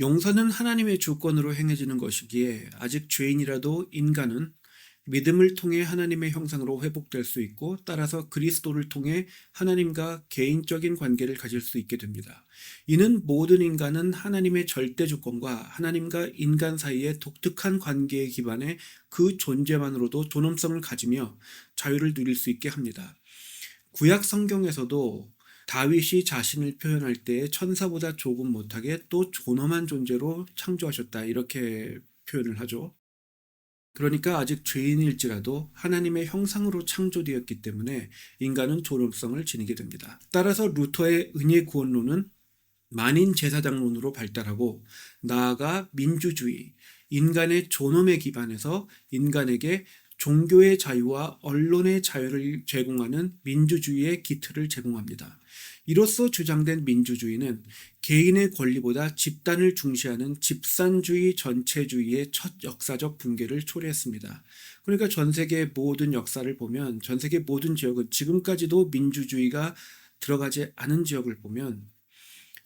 용서는 하나님의 주권으로 행해지는 것이기에 아직 죄인이라도 인간은 믿음을 통해 하나님의 형상으로 회복될 수 있고 따라서 그리스도를 통해 하나님과 개인적인 관계를 가질 수 있게 됩니다. 이는 모든 인간은 하나님의 절대 주권과 하나님과 인간 사이의 독특한 관계에 기반해 그 존재만으로도 존엄성을 가지며 자유를 누릴 수 있게 합니다. 구약 성경에서도 다윗이 자신을 표현할 때 천사보다 조금 못하게 또 존엄한 존재로 창조하셨다 이렇게 표현을 하죠. 그러니까 아직 죄인일지라도 하나님의 형상으로 창조되었기 때문에 인간은 존엄성을 지니게 됩니다. 따라서 루터의 은혜 구원론은 만인 제사장론으로 발달하고 나아가 민주주의, 인간의 존엄에 기반해서 인간에게 종교의 자유와 언론의 자유를 제공하는 민주주의의 기틀을 제공합니다. 이로써 주장된 민주주의는 개인의 권리보다 집단을 중시하는 집산주의 전체주의의 첫 역사적 붕괴를 초래했습니다. 그러니까 전 세계 모든 역사를 보면 전 세계 모든 지역은 지금까지도 민주주의가 들어가지 않은 지역을 보면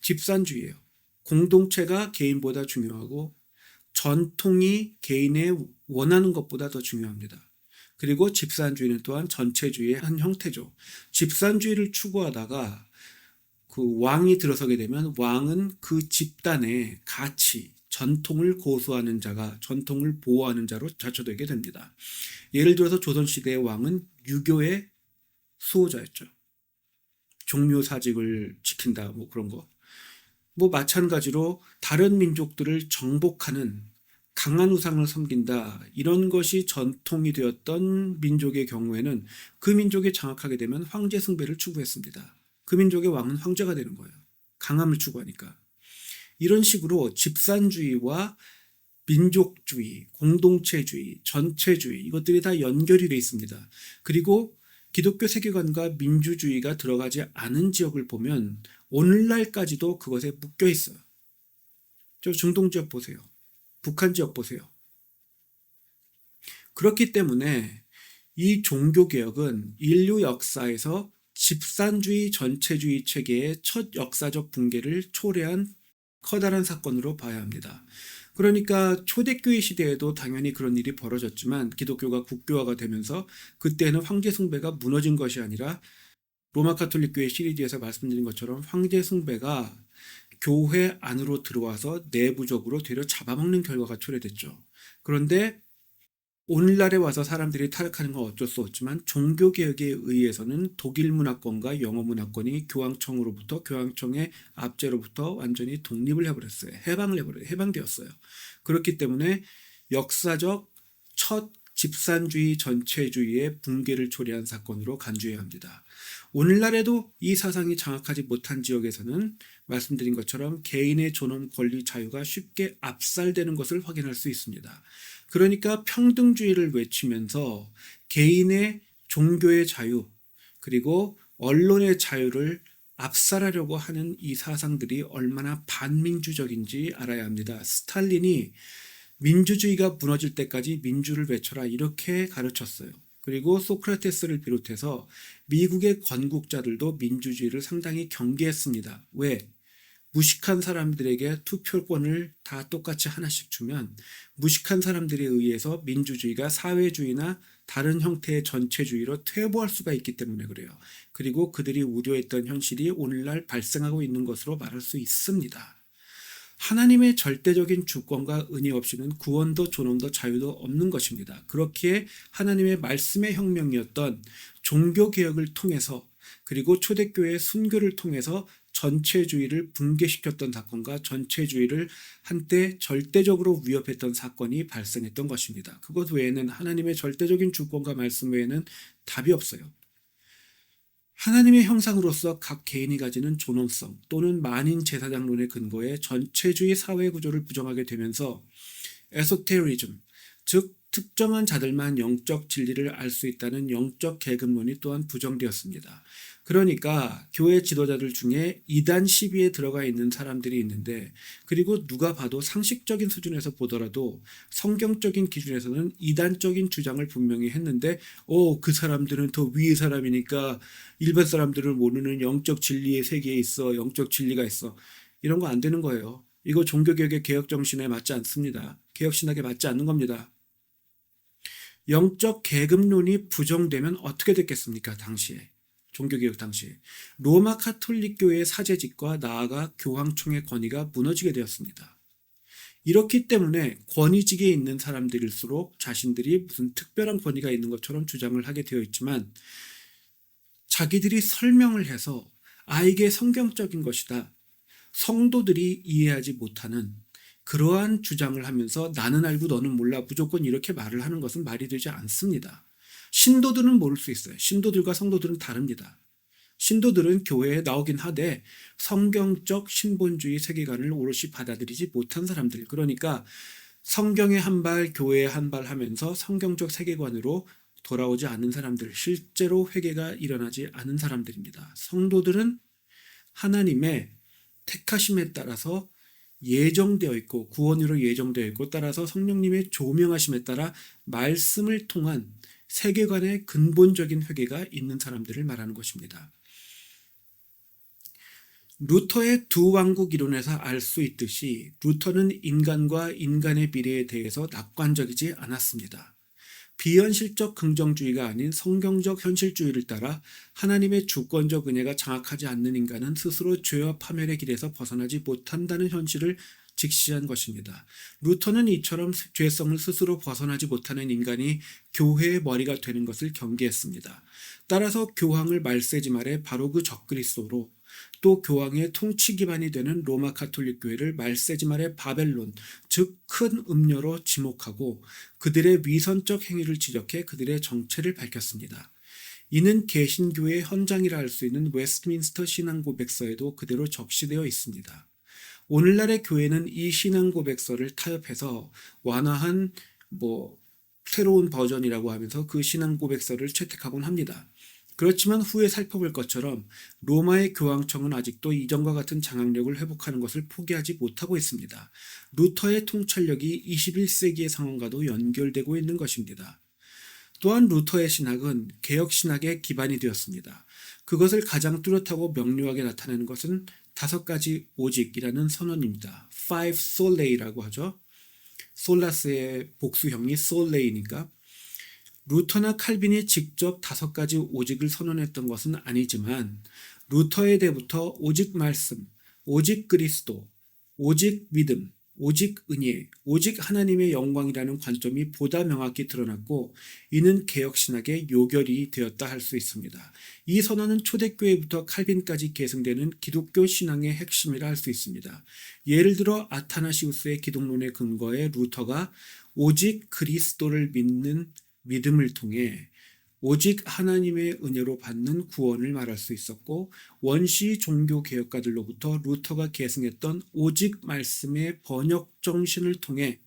집산주의예요. 공동체가 개인보다 중요하고 전통이 개인의 원하는 것보다 더 중요합니다. 그리고 집산주의는 또한 전체주의의 한 형태죠. 집산주의를 추구하다가 그 왕이 들어서게 되면 왕은 그 집단의 가치, 전통을 고수하는 자가 전통을 보호하는 자로 자처되게 됩니다. 예를 들어서 조선시대의 왕은 유교의 수호자였죠. 종묘사직을 지킨다 뭐 그런 거. 뭐 마찬가지로 다른 민족들을 정복하는 강한 우상을 섬긴다 이런 것이 전통이 되었던 민족의 경우에는 그 민족이 장악하게 되면 황제 숭배를 추구했습니다. 그 민족의 왕은 황제가 되는 거예요. 강함을 추구하니까. 이런 식으로 집산주의와 민족주의, 공동체주의, 전체주의 이것들이 다 연결이 되어 있습니다. 그리고 기독교 세계관과 민주주의가 들어가지 않은 지역을 보면 오늘날까지도 그것에 묶여 있어요. 저 중동 지역 보세요. 북한 지역 보세요. 그렇기 때문에 이 종교개혁은 인류 역사에서 집산주의 전체주의 체계의 첫 역사적 붕괴를 초래한 커다란 사건으로 봐야 합니다. 그러니까 초대교회 시대에도 당연히 그런 일이 벌어졌지만 기독교가 국교화가 되면서 그때는 황제 숭배가 무너진 것이 아니라 로마 가톨릭 교회 시리즈에서 말씀드린 것처럼 황제 숭배가 교회 안으로 들어와서 내부적으로 되려 잡아먹는 결과가 초래됐죠. 그런데 오늘날에 와서 사람들이 타락하는 건 어쩔 수 없지만 종교개혁에 의해서는 독일 문화권과 영어 문화권이 교황청의 압제로부터 완전히 독립을 해버렸어요. 해방되었어요. 그렇기 때문에 역사적 첫 집산주의 전체주의의 붕괴를 초래한 사건으로 간주해야 합니다. 오늘날에도 이 사상이 장악하지 못한 지역에서는 말씀드린 것처럼 개인의 존엄, 권리, 자유가 쉽게 압살되는 것을 확인할 수 있습니다. 그러니까 평등주의를 외치면서 개인의 종교의 자유 그리고 언론의 자유를 압살하려고 하는 이 사상들이 얼마나 반민주적인지 알아야 합니다. 스탈린이 민주주의가 무너질 때까지 민주를 외쳐라 이렇게 가르쳤어요. 그리고 소크라테스를 비롯해서 미국의 건국자들도 민주주의를 상당히 경계했습니다. 왜? 무식한 사람들에게 투표권을 다 똑같이 하나씩 주면 무식한 사람들에 의해서 민주주의가 사회주의나 다른 형태의 전체주의로 퇴보할 수가 있기 때문에 그래요. 그리고 그들이 우려했던 현실이 오늘날 발생하고 있는 것으로 말할 수 있습니다. 하나님의 절대적인 주권과 은혜 없이는 구원도 존엄도 자유도 없는 것입니다. 그렇기에 하나님의 말씀의 혁명이었던 종교개혁을 통해서 그리고 초대교회의 순교를 통해서 전체주의를 붕괴시켰던 사건과 전체주의를 한때 절대적으로 위협했던 사건이 발생했던 것입니다. 그것 외에는 하나님의 절대적인 주권과 말씀 외에는 답이 없어요. 하나님의 형상으로서 각 개인이 가지는 존엄성 또는 만인 제사장론의 근거에 전체주의 사회 구조를 부정하게 되면서 에소테리즘, 즉 특정한 자들만 영적 진리를 알 수 있다는 영적 계급론이 또한 부정되었습니다. 그러니까 교회 지도자들 중에 이단 시비에 들어가 있는 사람들이 있는데 그리고 누가 봐도 상식적인 수준에서 보더라도 성경적인 기준에서는 이단적인 주장을 분명히 했는데 그 사람들은 더 위의 사람이니까 일반 사람들을 모르는 영적 진리의 세계에 있어 영적 진리가 있어 이런 거 안 되는 거예요. 이거 종교개혁의 개혁 정신에 맞지 않습니다. 개혁 신학에 맞지 않는 겁니다. 영적 계급론이 부정되면 어떻게 됐겠습니까? 당시에. 종교개혁 당시에. 로마 카톨릭 교회의 사제직과 나아가 교황청의 권위가 무너지게 되었습니다. 이렇기 때문에 권위직에 있는 사람들일수록 자신들이 무슨 특별한 권위가 있는 것처럼 주장을 하게 되어 있지만 자기들이 설명을 해서 이게 성경적인 것이다. 성도들이 이해하지 못하는 그러한 주장을 하면서 나는 알고 너는 몰라 무조건 이렇게 말을 하는 것은 말이 되지 않습니다. 신도들은 모를 수 있어요. 신도들과 성도들은 다릅니다. 신도들은 교회에 나오긴 하되 성경적 신본주의 세계관을 오롯이 받아들이지 못한 사람들, 그러니까 성경에 한 발, 교회에 한 발 하면서 성경적 세계관으로 돌아오지 않은 사람들, 실제로 회개가 일어나지 않은 사람들입니다. 성도들은 하나님의 택하심에 따라서 예정되어 있고 구원으로 예정되어 있고 따라서 성령님의 조명하심에 따라 말씀을 통한 세계관의 근본적인 회개가 있는 사람들을 말하는 것입니다. 루터의 두 왕국 이론에서 알 수 있듯이 루터는 인간과 인간의 미래에 대해서 낙관적이지 않았습니다. 비현실적 긍정주의가 아닌 성경적 현실주의를 따라 하나님의 주권적 은혜가 장악하지 않는 인간은 스스로 죄와 파멸의 길에서 벗어나지 못한다는 현실을 직시한 것입니다. 루터는 이처럼 죄성을 스스로 벗어나지 못하는 인간이 교회의 머리가 되는 것을 경계했습니다. 따라서 교황을 말세지 말에 바로 그 적그리스도로, 또 교황의 통치 기반이 되는 로마 카톨릭 교회를 말세지 말의 바벨론, 즉 큰 음녀로 지목하고 그들의 위선적 행위를 지적해 그들의 정체를 밝혔습니다. 이는 개신교의 헌장이라 할 수 있는 웨스트민스터 신앙고백서에도 그대로 적시되어 있습니다. 오늘날의 교회는 이 신앙고백서를 타협해서 완화한 새로운 버전이라고 하면서 그 신앙고백서를 채택하곤 합니다. 그렇지만 후에 살펴볼 것처럼 로마의 교황청은 아직도 이전과 같은 장악력을 회복하는 것을 포기하지 못하고 있습니다. 루터의 통찰력이 21세기의 상황과도 연결되고 있는 것입니다. 또한 루터의 신학은 개혁신학의 기반이 되었습니다. 그것을 가장 뚜렷하고 명료하게 나타내는 것은 5가지 오직이라는 선언입니다. Five Sole이라고 하죠. 솔라스의 복수형이 솔레이니까. 루터나 칼빈이 직접 5가지 오직을 선언했던 것은 아니지만 루터의 때부터 오직 말씀, 오직 그리스도, 오직 믿음, 오직 은혜, 오직 하나님의 영광이라는 관점이 보다 명확히 드러났고 이는 개혁신학의 요결이 되었다 할 수 있습니다. 이 선언은 초대교회부터 칼빈까지 계승되는 기독교 신앙의 핵심이라 할 수 있습니다. 예를 들어 아타나시우스의 기독론에 근거해 루터가 오직 그리스도를 믿는 믿음을 통해 오직 하나님의 은혜로 받는 구원을 말할 수 있었고 원시 종교 개혁가들로부터 루터가 계승했던 오직 말씀의 번역 정신을 통해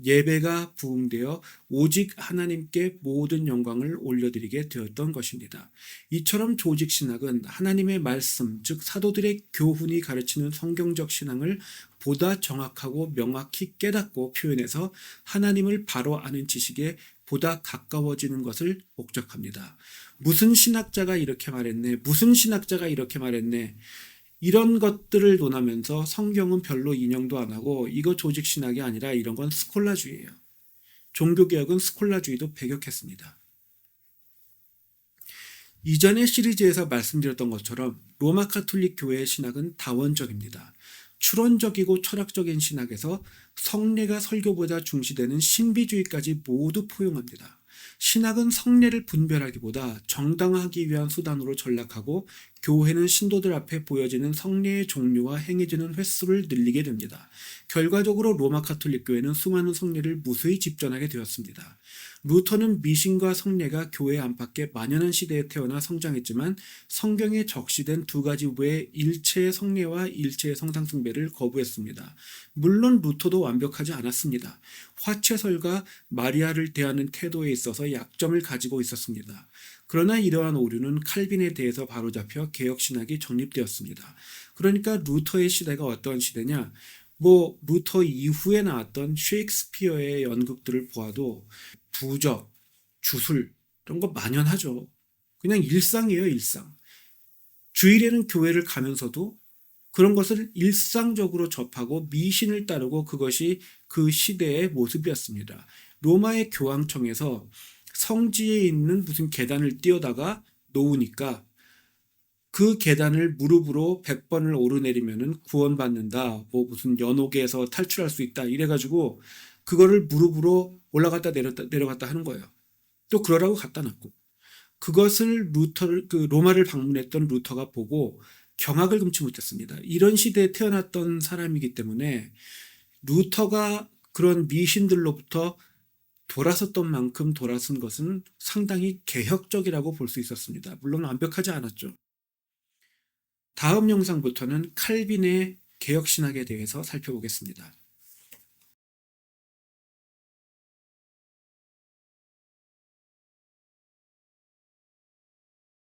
예배가 부흥되어 오직 하나님께 모든 영광을 올려드리게 되었던 것입니다. 이처럼 조직 신학은 하나님의 말씀, 즉 사도들의 교훈이 가르치는 성경적 신앙을 보다 정확하고 명확히 깨닫고 표현해서 하나님을 바로 아는 지식에 보다 가까워지는 것을 목적합니다. 무슨 신학자가 이렇게 말했네, 무슨 신학자가 이렇게 말했네, 이런 것들을 논하면서 성경은 별로 인용도 안 하고 이거 조직신학이 아니라 이런 건 스콜라주의예요. 종교개혁은 스콜라주의도 배격했습니다. 이전의 시리즈에서 말씀드렸던 것처럼 로마 카톨릭 교회의 신학은 다원적입니다. 추론적이고 철학적인 신학에서 성례가 설교보다 중시되는 신비주의까지 모두 포용합니다. 신학은 성례를 분별하기보다 정당화하기 위한 수단으로 전락하고 교회는 신도들 앞에 보여지는 성례의 종류와 행해지는 횟수를 늘리게 됩니다. 결과적으로 로마 카톨릭 교회는 수많은 성례를 무수히 집전하게 되었습니다. 루터는 미신과 성례가 교회 안팎에 만연한 시대에 태어나 성장했지만 성경에 적시된 2가지 외의 일체의 성례와 일체의 성상숭배를 거부했습니다. 물론 루터도 완벽하지 않았습니다. 화채설과 마리아를 대하는 태도에 있어서 약점을 가지고 있었습니다. 그러나 이러한 오류는 칼빈에 대해서 바로잡혀 개혁신학이 정립되었습니다. 그러니까 루터의 시대가 어떤 시대냐? 루터 이후에 나왔던 셰익스피어의 연극들을 보아도 부적, 주술 이런 거 만연하죠. 그냥 일상이에요, 일상. 주일에는 교회를 가면서도 그런 것을 일상적으로 접하고 미신을 따르고 그것이 그 시대의 모습이었습니다. 로마의 교황청에서 성지에 있는 무슨 계단을 뛰어다가 놓으니까 그 계단을 무릎으로 100번을 오르내리면은 구원받는다. 뭐 무슨 연옥에서 탈출할 수 있다. 이래가지고 그거를 무릎으로 올라갔다 내려갔다 하는 거예요. 또 그러라고 갖다 놨고. 그것을 그 로마를 방문했던 루터가 보고 경악을 금치 못했습니다. 이런 시대에 태어났던 사람이기 때문에 루터가 그런 미신들로부터 돌아섰던 만큼 돌아선 것은 상당히 개혁적이라고 볼 수 있었습니다. 물론 완벽하지 않았죠. 다음 영상부터는 칼빈의 개혁신학에 대해서 살펴보겠습니다.